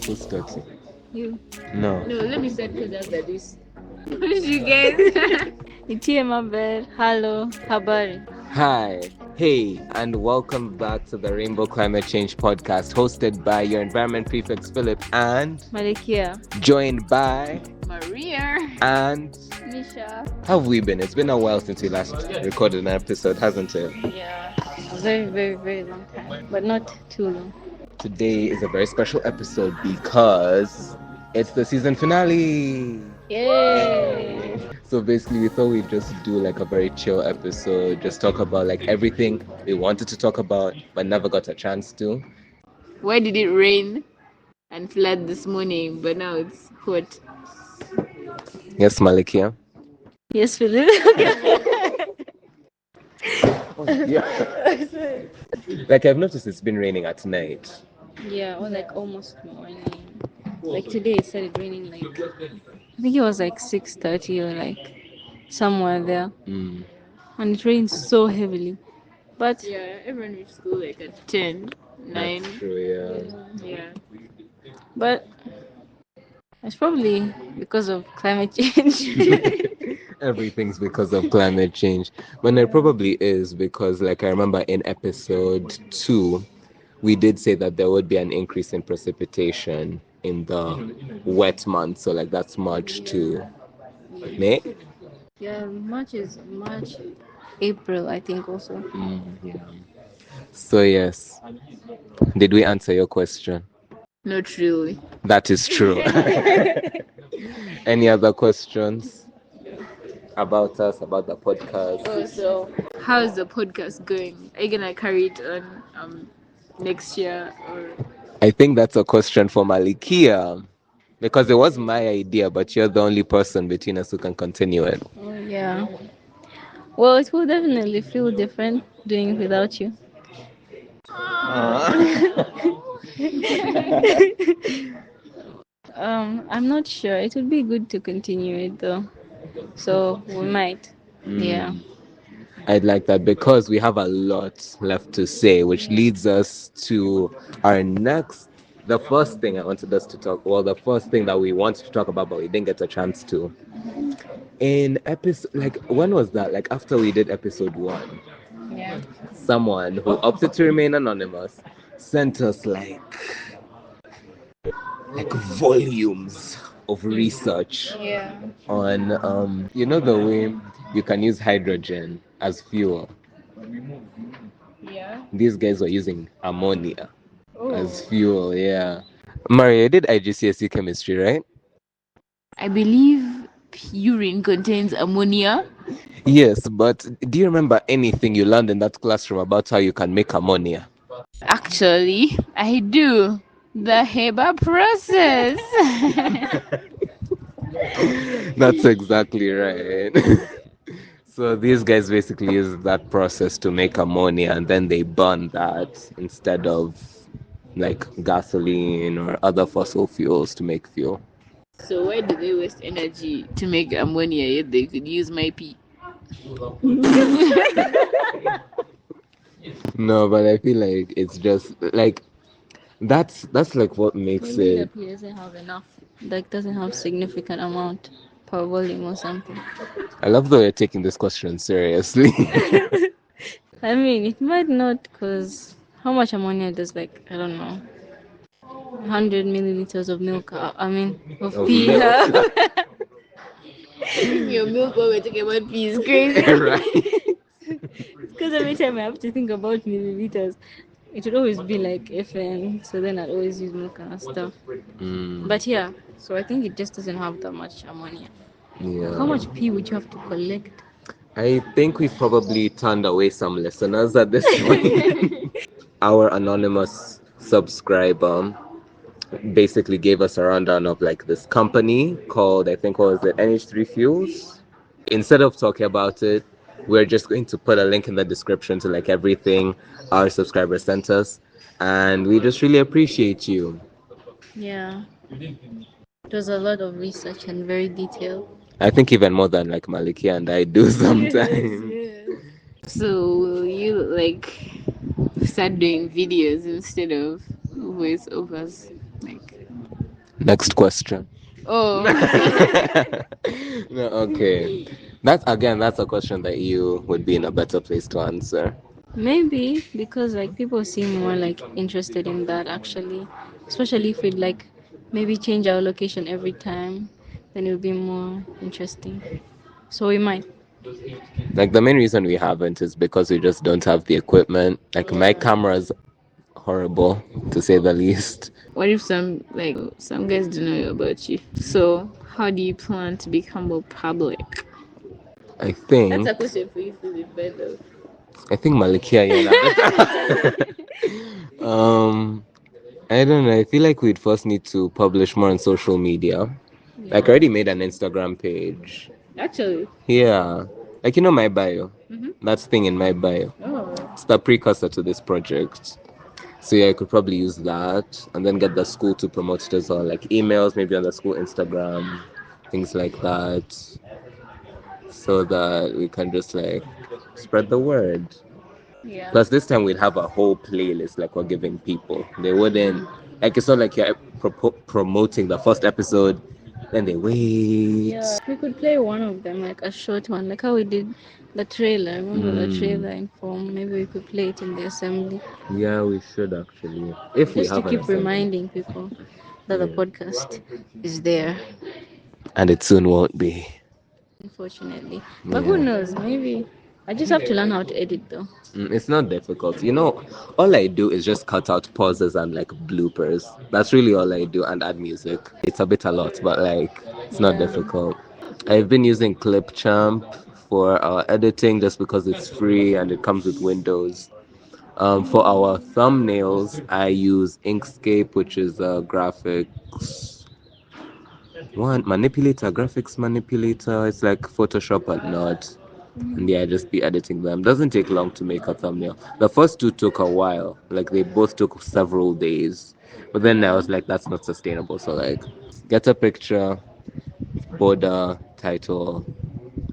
Who's starting? You. No. No, let me start because after this. You guys. Itie Mabel. Hello. Habari. Hi. Hey, and welcome back to the Rainbow Climate Change Podcast, hosted by your environment prefects Philip and Malikia. joined by Maria. and Misha. how have we been? It's been a while since we last recorded an episode, hasn't it? Yeah. A very, very, very long time. But not too long. Today is a very special episode because it's the season finale. Yay! So basically, we thought we'd just do like a very chill episode, just talk about like everything we wanted to talk about but never got a chance to. Why did it rain and flood this morning, but now it's hot? Yes, Malikia. Yes, Philip. Yeah. Like I've noticed it's been raining at night. Yeah, or like almost morning. Like today it started raining like I think it was like 6:30 or like somewhere there. Mm. And it rains so heavily. But Yeah, everyone reached school like at 10, 9. That's true, Yeah. but it's probably because of climate change. yeah. Everything's because of climate change. But it probably is because, like, I remember in episode 2, we did say that there would be an increase in precipitation in the wet months. So, like, that's March to May. Yeah, March, April, I think also. Yeah. So, yes. Did we answer your question? Not really. That is true. Any other questions about us, about the podcast? Oh, so how's the podcast going? Are you gonna carry it on next year or? I think that's a question for Malikia. Because it was my idea, but you're the only person between us who can continue it. Oh yeah. Well, it will definitely feel different doing it without you. I'm not sure. It would be good to continue it though. So we might. Yeah. I'd like that because we have a lot left to say, which leads us to our next. The first thing I wanted us to talk, well, the first thing that we wanted to talk about, but we didn't get a chance to. In episode, like, when was that? Like, after we did episode 1, Yeah. someone who opted to remain anonymous sent us like volumes of research Yeah. on the way you can use hydrogen as fuel. Yeah. These guys were using ammonia as fuel. Yeah. Maria did IGCSE chemistry, right? I believe urine contains ammonia. Yes, but do you remember anything you learned in that classroom about how you can make ammonia? Actually, I do. The Heba process. That's exactly right. So these guys basically use that process to make ammonia, and then they burn that instead of like gasoline or other fossil fuels to make fuel. So why do they waste energy to make ammonia yet they could use my pee? No, but I feel like it's just like that's like what makes Maybe the it. P doesn't have enough. Like doesn't have significant amount per volume or something. I love that you're taking this question seriously. I mean, it might not, because how much ammonia does, like, I don't know, 100 milliliters of milk, I mean, of Of pee milk. have? Your milk when we're talking about pee is crazy. Right. Because every time I have to think about milliliters, it would always be like FN, so then I'd always use milk and stuff. But yeah, so I think it just doesn't have that much ammonia. Yeah. How much pee would you have to collect? I think we've probably turned away some listeners at this point. Our anonymous subscriber basically gave us a rundown of like this company called, I think, what was it, NH3 Fuels. Instead of talking about it, we're just going to put a link in the description to like everything our subscribers sent us, and we just really appreciate you. Yeah, it was a lot of research and very detailed. I think even more than like Malikia and I do sometimes. So will you like start doing videos instead of voiceovers? Like Next question. Oh, No, okay. That's a question that you would be in a better place to answer. Maybe because like people seem more like interested in that actually, especially if we like maybe change our location every time, then it would be more interesting. So we might. Like the main reason we haven't is because we just don't have the equipment. Like my Yeah. camera's horrible to say the least. what if some guys don't know about you? So how do you plan to become more public? I That's think a question for you to defend though. I think Malikia Yana better. I don't know. I feel like we'd first need to publish more on social media. Like I Yeah. already made an Instagram page. Actually. Yeah. Like my bio. That's thing in my bio. Oh. It's the precursor to this project. So yeah, I could probably use that and then get the school to promote it as well. Like emails, maybe on the school Instagram, things like that. So that we can just like spread the word. Yeah. Plus, this time we'd have a whole playlist like we're giving people. They wouldn't like it's not like you're promoting the first episode, then they wait. Yeah, we could play one of them, like a short one, like how we did the trailer. Remember the trailer in form? Maybe we could play it in the assembly. Yeah, we should actually. If we Just to have an keep assembly. reminding people that the Yeah. podcast is there, And it soon won't be. unfortunately. But who Yeah. knows? Maybe I just have to learn how to edit though. It's not difficult. All I do is just cut out pauses and like bloopers. That's really all I do and add music. It's a bit a lot, but like it's not Yeah. difficult. I've been using Clipchamp for our editing just because it's free and it comes with Windows. For our thumbnails, I use Inkscape, which is a graphics manipulator. It's like Photoshop but not. And yeah, I just be editing them. Doesn't take long to make a thumbnail. The first two took a while. Like they both took several days. But then I was like, that's not sustainable. So like, get a picture, border, title,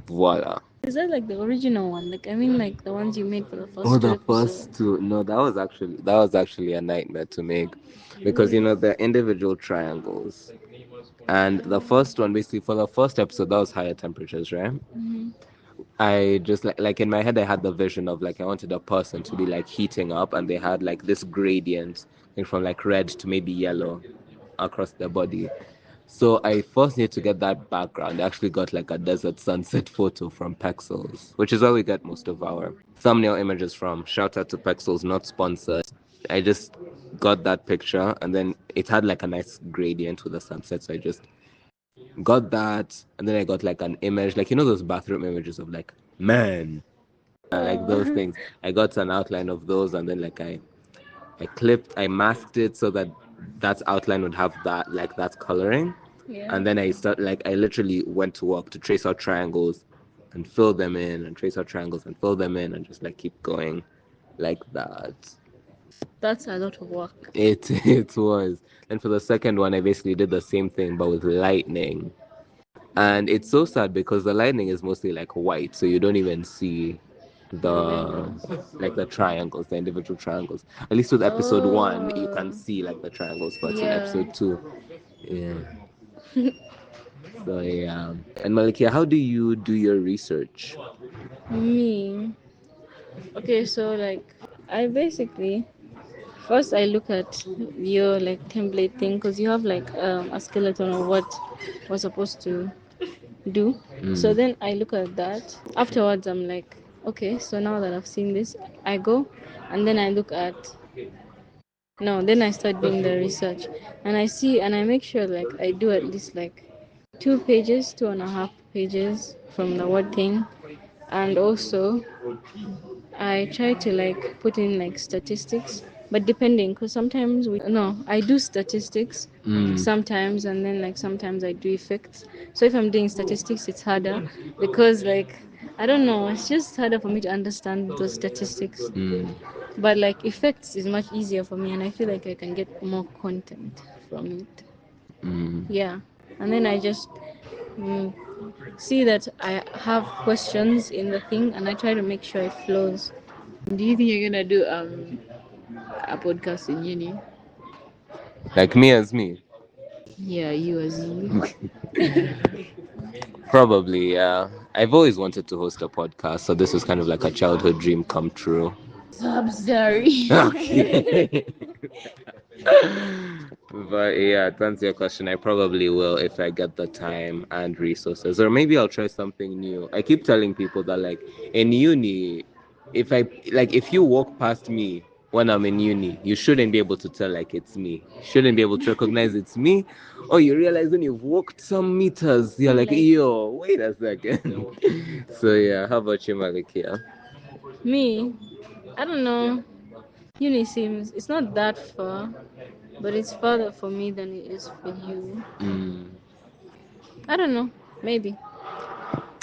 voila. Is that like the original one? Like I mean, like the ones you made for the Oh, first two the episodes. first two. No, that was actually a nightmare to make because they're individual triangles. And the first one, basically, for the first episode, that was higher temperatures, right? I just like in my head, I had the vision of like I wanted a person to be like heating up, and they had like this gradient, like from like red to maybe yellow, across their body. So I first need to get that background. I actually got like a desert sunset photo from Pexels, which is where we get most of our thumbnail images from. Shout out to Pexels, not sponsored. I just got that picture, and then it had like a nice gradient with the sunset. So I just got that, and then I got like an image, like those bathroom images of like man, like those things. I got an outline of those, and then like I masked it so that that outline would have that coloring, Yeah. and then I literally went to work to trace out triangles, and fill them in, and trace out triangles and fill them in, and just like keep going, like that. That's a lot of work. It was. And for the second one, I basically did the same thing but with lightning. And it's so sad because the lightning is mostly like white, so you don't even see the the triangles, the individual triangles. At least with episode one, you can see like the triangles, but in Yeah. episode two, yeah. So yeah. And Malikia, how do you do your research? Me. Okay, so like I basically first I look at your like template thing because you have like a skeleton of what we're supposed to do. So then I look at that. Afterwards, I'm like, okay, so now that I've seen this, I go and then I look at no, then I start doing the research and I see and I make sure like I do at least like 2 pages, 2.5 pages from the word thing, and also I try to like put in like statistics, but depending, because sometimes we no, I do statistics sometimes, and then like sometimes I do effects. So if I'm doing statistics, it's harder because like I don't know, it's just harder for me to understand those statistics. But like effects is much easier for me, and I feel like I can get more content from it. Yeah, and then I just mm, see that I have questions in the thing, and I try to make sure it flows. Do you think you're gonna do a podcast in uni? Like me as me. Yeah, you as you. Probably, yeah. I've always wanted to host a podcast, so this was kind of like a childhood dream come true. So I'm sorry. Okay. But yeah, to answer your question, I probably will if I get the time and resources. Or maybe I'll try something new. I keep telling people that like in uni, if you walk past me when I'm in uni, you shouldn't be able to tell like it's me. You shouldn't be able to recognize it's me. Or you realize when you've walked some meters, you're like, yo, wait a second. So yeah, how about you, Malikia? Me, I don't know. Uni seems it's not that far, but it's farther for me than it is for you. Mm, I don't know. Maybe.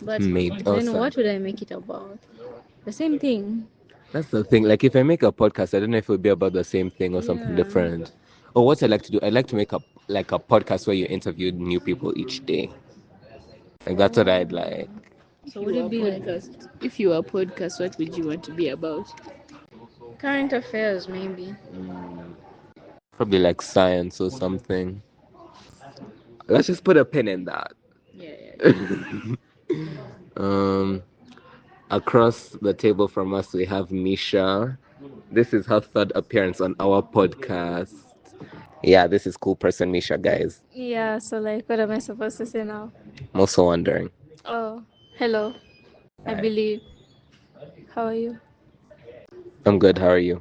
But maybe. Oh, then sorry. what would I make it about? The same thing. That's the thing. Like, if I make a podcast, I don't know if it would be about the same thing or something Yeah. different. Or what I like to do, I like to make a podcast where you interview new people each day. Like that's what I'd like. So would it be like If you were a podcast, what would you want to be about? current affairs maybe? Mm, probably like science or something. Let's just put a pin in that. Yeah. um, Across the table from us, we have Misha. This is her third appearance on our podcast. Yeah, this is cool person Misha, guys. Yeah, so like what am I supposed to say now? I'm also wondering. Oh, hello. I believe. How are you? I'm good. How are you?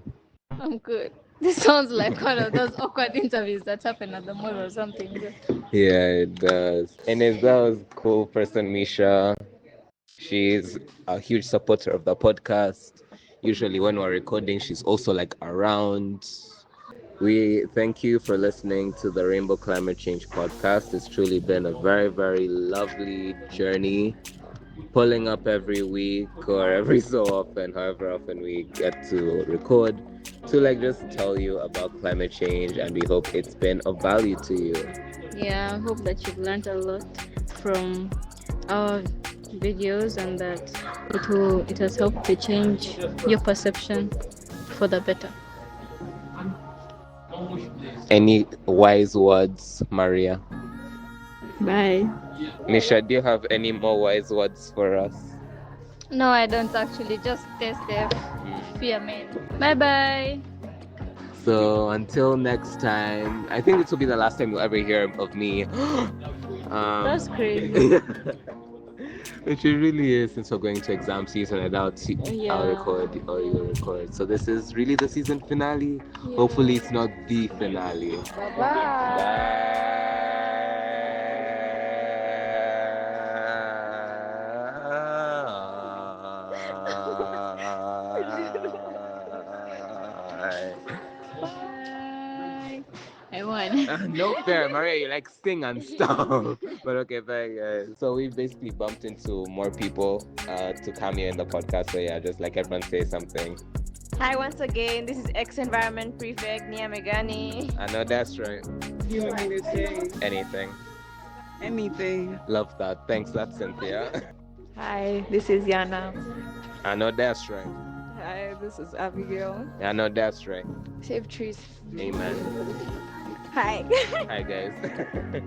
I'm good. This sounds like one of those awkward interviews that happen at the mall or something. Yeah, it does. And as that was cool person Misha. She's a huge supporter of the podcast. Usually when we're recording, she's also like around. We thank you for listening to the Rainbow Climate Change podcast. It's truly been a very, very lovely journey. Pulling up every week or every so often, however often we get to record, to like just tell you about climate change, and we hope it's been of value to you. Yeah, I hope that you've learned a lot from our videos and that it has helped to change your perception for the better. Any wise words, Maria? Bye. Misha, do you have any more wise words for us? No, I don't actually. Just stay safe. Fear men. Bye bye. So until next time, I think this will be the last time you'll ever hear of me. That's crazy. Which it really is, since we're going to exam season. I doubt I'll record or you'll record. So this is really the season finale. Yeah. Hopefully it's not the finale. Bye. Bye. I won. No fair, Maria, you like sing and stuff. But okay, bye guys. So we basically bumped into more people to come here in the podcast. So yeah, just like everyone say something. Hi once again, this is Ex-Environment Prefect Nia Megani. I know that's right. You want me to say Anything. anything? Love that. Thanks, that's Cynthia. Hi, this is Yana. I know that's right. Hi, this is Abigail. I know that's right. Save trees. Amen. Hi. Hi guys.